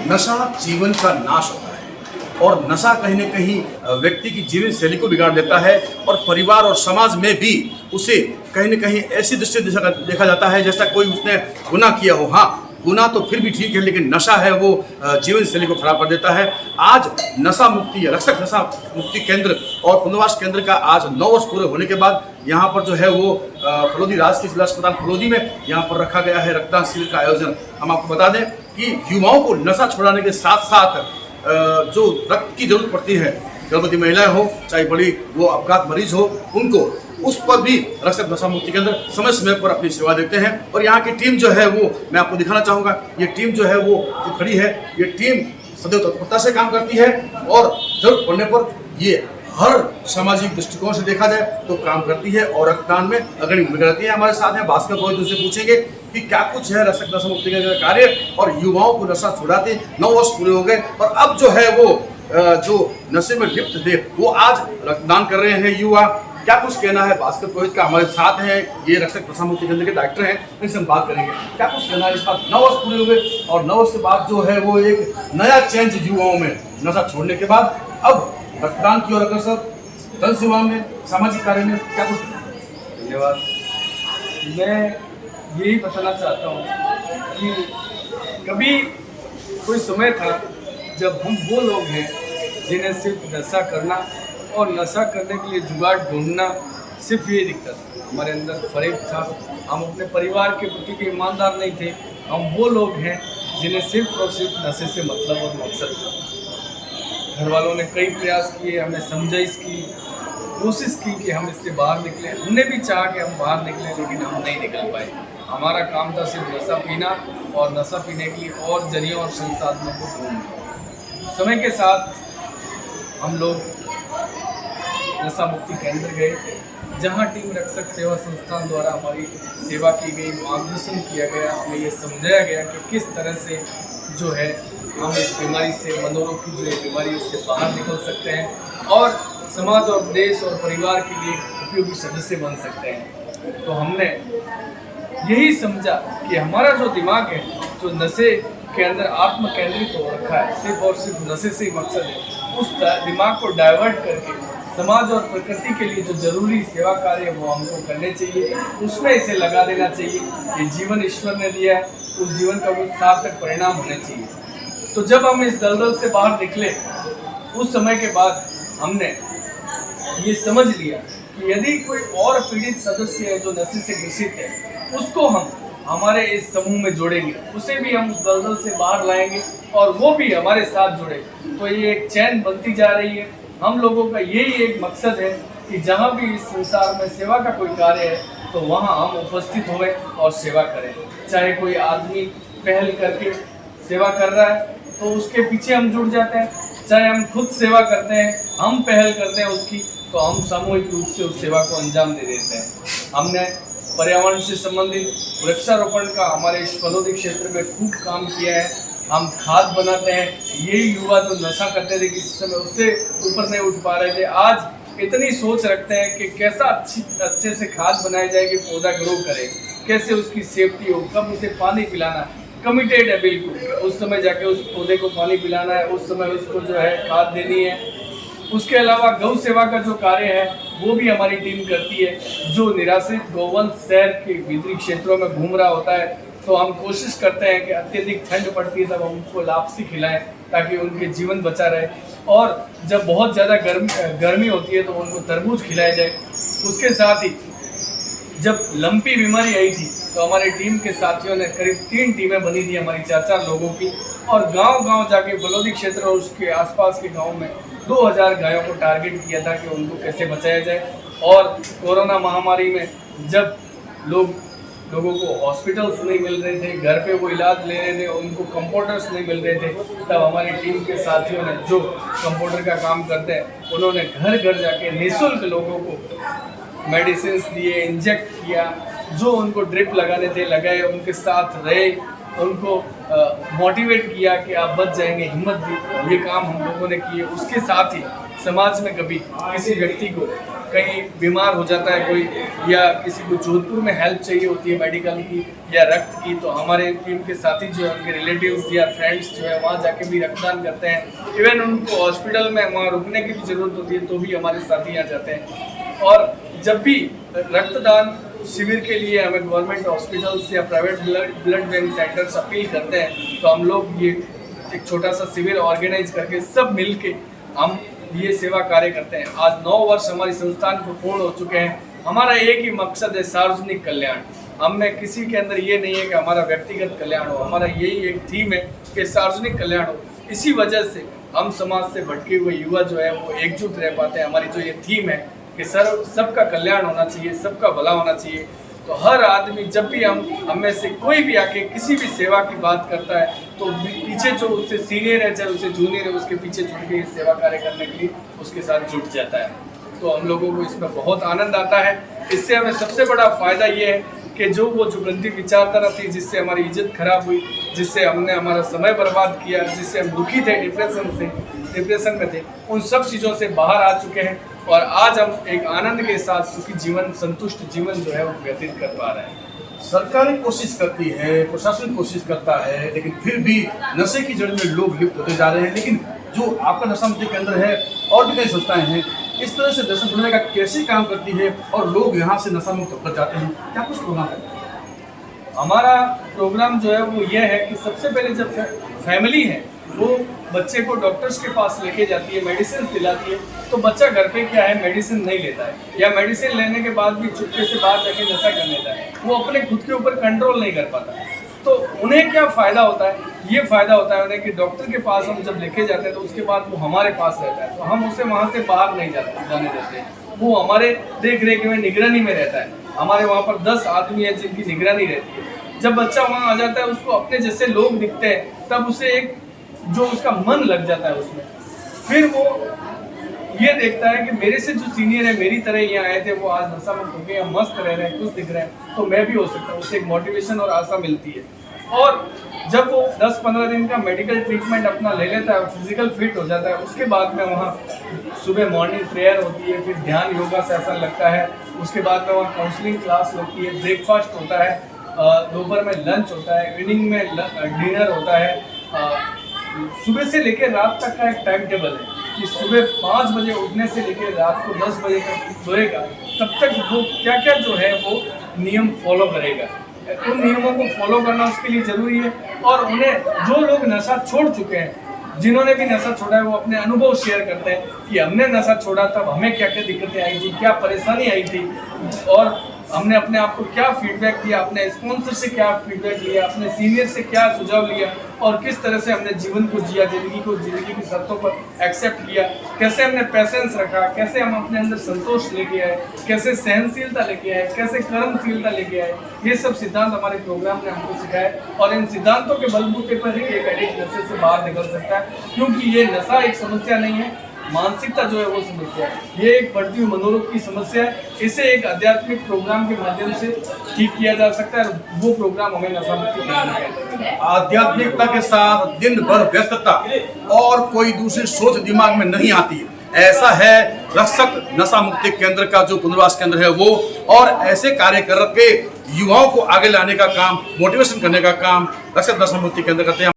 नशा जीवन का नाश होता है और नशा कहीं न कहीं व्यक्ति की जीवन शैली को बिगाड़ देता है और परिवार और समाज में भी उसे कहीं न कहीं ऐसी दृष्टि देखा जाता है जैसा कोई उसने गुनाह किया हो। हाँ, गुनाह तो फिर भी ठीक है, लेकिन नशा है वो जीवन शैली को खराब कर देता है। आज नशा मुक्ति रक्षक नशा मुक्ति केंद्र और पुनर्वास केंद्र का आज 9 वर्ष पूरे होने के बाद यहाँ पर जो है वो फलोदी राजकीय जिला अस्पताल फलोदी में यहाँ पर रखा गया है रक्तदान शिविर का आयोजन। हम आपको बता दें कि युवाओं को नशा छुड़ाने के साथ साथ जो रक्त की जरूरत पड़ती है, गर्भवती महिलाएं हो चाहे बड़ी वो अपघात मरीज हो, उनको उस पर भी रक्षक नशा मुक्ति केंद्र समय समय पर अपनी सेवा देते हैं। और यहाँ की टीम जो है वो मैं आपको दिखाना चाहूँगा। ये टीम जो है वो जो खड़ी है, ये टीम सदैव तत्परता से काम करती है और जरूरत पड़ने पर ये हर सामाजिक दृष्टिकोण से देखा जाए तो काम करती है और रक्तदान में अग्रणी भूमिका रहती है। हमारे साथ हैं भास्कर पॉइंट, उनसे पूछेंगे कि क्या कुछ है रक्षक नशा मुक्ति केंद्र का कार्य और युवाओं को नशा छुड़ाते 9 वर्ष पूरे हो गए और अब जो है वो जो नशे में लिप्त थे वो आज रक्तदान कर रहे हैं युवा। क्या कुछ कहना है भास्कर पुरोहित का? हमारे साथ हैं ये रक्षक नशा मुक्ति केंद्र के डायरेक्टर हैं, इनसे हम बात करेंगे। क्या कुछ कहना है इस बात 9 वर्ष पूरे हुए और 9 वर्ष के बाद जो है वो एक नया चेंज युवाओं में नशा छोड़ने के बाद अब रक्तदान की ओर अग्रसर, जन सेवा में, सामाजिक कार्य में, क्या कुछ? धन्यवाद। मैं यही बताना चाहता हूँ कि कभी कोई समय था जब हम वो लोग हैं जिन्हें सिर्फ नशा करना और नशा करने के लिए जुगाड़ ढूंढना सिर्फ ये दिखता था। हमारे अंदर फरेब था, हम अपने परिवार के प्रति के ईमानदार नहीं थे। हम वो लोग हैं जिन्हें सिर्फ और सिर्फ नशे से मतलब और मकसद था। घर वालों ने कई प्रयास किए, हमें समझाइश की, कोशिश की कि हम इससे बाहर निकलें। हमने भी चाहा कि हम बाहर निकलें, लेकिन हम नहीं निकल पाए। हमारा काम था सिर्फ नशा पीना और नशा पीने के लिए और जरियों और संसाधनों को ढूंढना। समय के साथ हम लोग नशा मुक्ति केंद्र गए, जहां टीम रक्षक सेवा संस्थान द्वारा हमारी सेवा की गई, मार्गदर्शन किया गया। हमें ये समझाया गया कि किस तरह से जो है हम इस बीमारी से, मनोरोग की जो बीमारी, उससे बाहर निकल सकते हैं और समाज और देश और परिवार के लिए उपयोगी सदस्य बन सकते हैं। तो हमने यही समझा कि हमारा जो दिमाग है, जो नशे के अंदर आत्म केंद्रित हो रखा है, सिर्फ और सिर्फ नशे से ही मकसद है, उस दिमाग को डाइवर्ट करके समाज और प्रकृति के लिए जो जरूरी सेवा कार्य है वो हमको करने चाहिए, उसमें इसे लगा देना चाहिए। ये जीवन ईश्वर ने दिया है, उस जीवन का कुछ सार्थक परिणाम होने चाहिए। तो जब हम इस दलदल से बाहर निकले, उस समय के बाद हमने ये समझ लिया कि यदि कोई और पीड़ित सदस्य है जो नशे से ग्रसित है, उसको हम हमारे इस समूह में जोड़ेंगे, उसे भी हम उस दलदल से बाहर लाएंगे और वो भी हमारे साथ जुड़े। तो ये एक चैन बनती जा रही है। हम लोगों का यही एक मकसद है कि जहाँ भी इस संसार में सेवा का कोई कार्य है तो वहाँ हम उपस्थित हों और सेवा करें। चाहे कोई आदमी पहल करके सेवा कर रहा है तो उसके पीछे हम जुड़ जाते हैं, चाहे हम खुद सेवा करते हैं, हम पहल करते हैं उसकी, तो हम सामूहिक रूप से उस सेवा को अंजाम दे देते हैं। हमने पर्यावरण से संबंधित वृक्षारोपण का हमारे इस फलोदी क्षेत्र में खूब काम किया है। हम खाद बनाते हैं। यही युवा जो नशा करते थे किसी समय, उससे ऊपर नहीं उठ पा रहे थे, आज इतनी सोच रखते हैं कि कैसा अच्छे से खाद बनाई जाए कि पौधा ग्रो करे, कैसे उसकी सेफ्टी हो, कब उसे पानी पिलाना। कमिटेड है बिल्कुल, उस समय जाके उस पौधे को पानी पिलाना है, उस समय उसको जो है खाद देनी है। उसके अलावा गौ सेवा का जो कार्य है वो भी हमारी टीम करती है। जो निराश्रित गौवंश शहर के भीतरी क्षेत्रों में घूम रहा होता है तो हम कोशिश करते हैं कि अत्यधिक ठंड पड़ती है तब हम उनको लापसी खिलाएं ताकि उनके जीवन बचा रहे, और जब बहुत ज़्यादा गर्मी होती है तो उनको तरबूज खिलाया जाए। उसके साथ ही जब लंपी बीमारी आई थी तो हमारी टीम के साथियों ने करीब 3 टीमें बनी थी हमारी 4-4 लोगों की, और गांव-गांव जाके फलोदी क्षेत्र और उसके आसपास के गाँव में 2000 गायों को टारगेट किया था कि उनको कैसे बचाया जाए। और कोरोना महामारी में जब लोगों को हॉस्पिटल्स नहीं मिल रहे थे, घर पे वो इलाज ले रहे थे, उनको कंपाउंडर्स नहीं मिल रहे थे, तब हमारी टीम के साथियों ने, जो कंपाउंडर का काम करते हैं, उन्होंने घर घर जाके निःशुल्क लोगों को मेडिसिन दिए, इंजेक्ट किया, जो उनको ड्रिप लगाने थे लगाए, उनके साथ रहे, उनको मोटिवेट किया कि आप बच जाएंगे, हिम्मत दी। ये काम हम लोगों ने किए। उसके साथ ही समाज में कभी किसी व्यक्ति को कहीं बीमार हो जाता है कोई, या किसी को जोधपुर में हेल्प चाहिए होती है मेडिकल की या रक्त की, तो हमारे टीम के साथी जो है, उनके रिलेटिव्स या फ्रेंड्स जो है वहाँ जाके भी रक्तदान करते हैं। इवन उनको हॉस्पिटल में वहाँ रुकने की भी ज़रूरत होती है तो भी हमारे साथी यहाँ जाते हैं। और जब भी रक्तदान शिविर के लिए हमें गवर्नमेंट हॉस्पिटल्स या private blood bank centres appeal करते हैं, तो हम लोग ये एक छोटा सा शिविर ऑर्गेनाइज करके सब मिल के हम ये सेवा कार्य करते हैं। आज 9 वर्ष हमारी संस्थान को पूर्ण हो चुके हैं। हमारा एक ही मकसद है, सार्वजनिक कल्याण। हम में किसी के अंदर ये नहीं है कि हमारा व्यक्तिगत कल्याण हो, हमारा यही एक थीम है कि सार्वजनिक कल्याण हो। इसी वजह से हम समाज से भटके हुए युवा जो है वो एकजुट रह पाते हैं। हमारी जो ये थीम है कि सबका कल्याण होना चाहिए, सबका भला होना चाहिए, तो हर आदमी जब भी हम में से कोई भी आके किसी भी सेवा की बात करता है तो पीछे जो उससे सीनियर है चाहे उससे जूनियर है, उसके पीछे जुट के सेवा कार्य करने के लिए उसके साथ जुट जाता है। तो हम लोगों को इसमें बहुत आनंद आता है। इससे हमें सबसे बड़ा फ़ायदा ये है कि जो गंदी विचारधारा थी, जिससे हमारी इज्जत खराब हुई, जिससे हमने हमारा समय बर्बाद किया, जिससे हम दुखी थे, डिप्रेशन में थे, उन सब चीज़ों से बाहर आ चुके हैं और आज हम एक आनंद के साथ सुखी जीवन, संतुष्ट जीवन जो है वो व्यतीत कर पा रहे हैं। सरकार कोशिश करती है, प्रशासन कोशिश करता है, लेकिन फिर भी नशे की जड़ में लोग लिप्त होते जा रहे हैं। लेकिन जो आपका नशा मुक्ति केंद्र है और भी कई संस्थाएं हैं, इस तरह से नशा छुड़ाने का कैसे काम करती है और लोग यहाँ से नशा मुक्त होकर जाते हैं, क्या कुछ प्रोग्राम है? हमारा प्रोग्राम जो है वो ये है कि सबसे पहले जब फैमिली है वो बच्चे को डॉक्टर्स के पास लेके जाती है, मेडिसिन दिलाती है, तो बच्चा घर पे क्या है मेडिसिन नहीं लेता है, या मेडिसिन लेने के बाद भी चुपके से बाहर जाके नशा कर लेता है। वो अपने खुद के ऊपर कंट्रोल नहीं कर पाता। तो उन्हें क्या फ़ायदा होता है? ये फ़ायदा होता है उन्हें कि डॉक्टर के पास हम जब लेके जाते हैं तो उसके बाद वो हमारे पास रहता है, तो हम उसे वहाँ से बाहर नहीं जाने देते। वो हमारे देख रेख में, निगरानी में रहता है। हमारे वहाँ पर 10 आदमी है जिनकी निगरानी रहती है। जब बच्चा वहाँ आ जाता है, उसको अपने जैसे लोग दिखते हैं, तब उसे एक जो उसका मन लग जाता है उसमें, फिर वो ये देखता है कि मेरे से जो सीनियर है मेरी तरह यहाँ आए थे, वो आज नशा मुक्त हो गए, मस्त रह रहे हैं, खुश दिख रहे हैं, तो मैं भी हो सकता हूँ। उससे एक मोटिवेशन और आशा मिलती है। और जब वो 10-15 दिन का मेडिकल ट्रीटमेंट अपना ले लेता है, फिजिकल फिट हो जाता है, उसके बाद में वहाँ सुबह मॉर्निंग प्रेयर होती है, फिर ध्यान योगा सेशन लगता है, उसके बाद में वहाँ काउंसलिंग क्लास होती है, ब्रेकफास्ट होता है, दोपहर में लंच होता है, इवनिंग में डिनर होता है। सुबह से लेकर रात तक का एक टाइम टेबल है कि सुबह 5 बजे उठने से लेकर रात को 10 बजे तक सोएगा, तब तक वो क्या क्या जो है वो नियम फॉलो करेगा। उन नियमों को फॉलो करना उसके लिए ज़रूरी है। और उन्हें जो लोग नशा छोड़ चुके हैं, जिन्होंने भी नशा छोड़ा है, वो अपने अनुभव शेयर करते हैं कि हमने नशा छोड़ा तब हमें क्या क्या दिक्कतें आई थी, क्या परेशानी आई थी, और हमने अपने आप को क्या फीडबैक दिया, अपने स्पॉन्सर से क्या फीडबैक लिया, अपने सीनियर से क्या सुझाव लिया, और किस तरह से हमने जीवन को जिया, ज़िंदगी की शर्तों पर एक्सेप्ट किया, कैसे हमने पैसेंस रखा, कैसे हम अपने अंदर संतोष लेके आए, कैसे सहनशीलता लेके आए, कैसे कर्मशीलता लेके आए। ये सब सिद्धांत हमारे प्रोग्राम ने हमको सिखाए और इन सिद्धांतों के बलबूते पर ही एक एडिक्ट नशे से बाहर निकल सकता है। क्योंकि ये नशा एक समस्या नहीं है, मानसिकता जो है वो समस्या है। ये एक बढ़ती हुई मनोरोग की समस्या है। इसे एक आध्यात्मिक प्रोग्राम के माध्यम से ठीक किया जा सकता है। वो प्रोग्राम हमें नशा मुक्ति करना है। आध्यात्मिकता के साथ दिन भर व्यस्तता और कोई दूसरी सोच दिमाग में नहीं आती, ऐसा है रक्षक नशा मुक्ति केंद्र का जो पुनर्वास केंद्र है वो। और ऐसे कार्य करके युवाओं को आगे लाने का काम, मोटिवेशन करने का काम रक्षक नशा मुक्ति केंद्र करते हैं।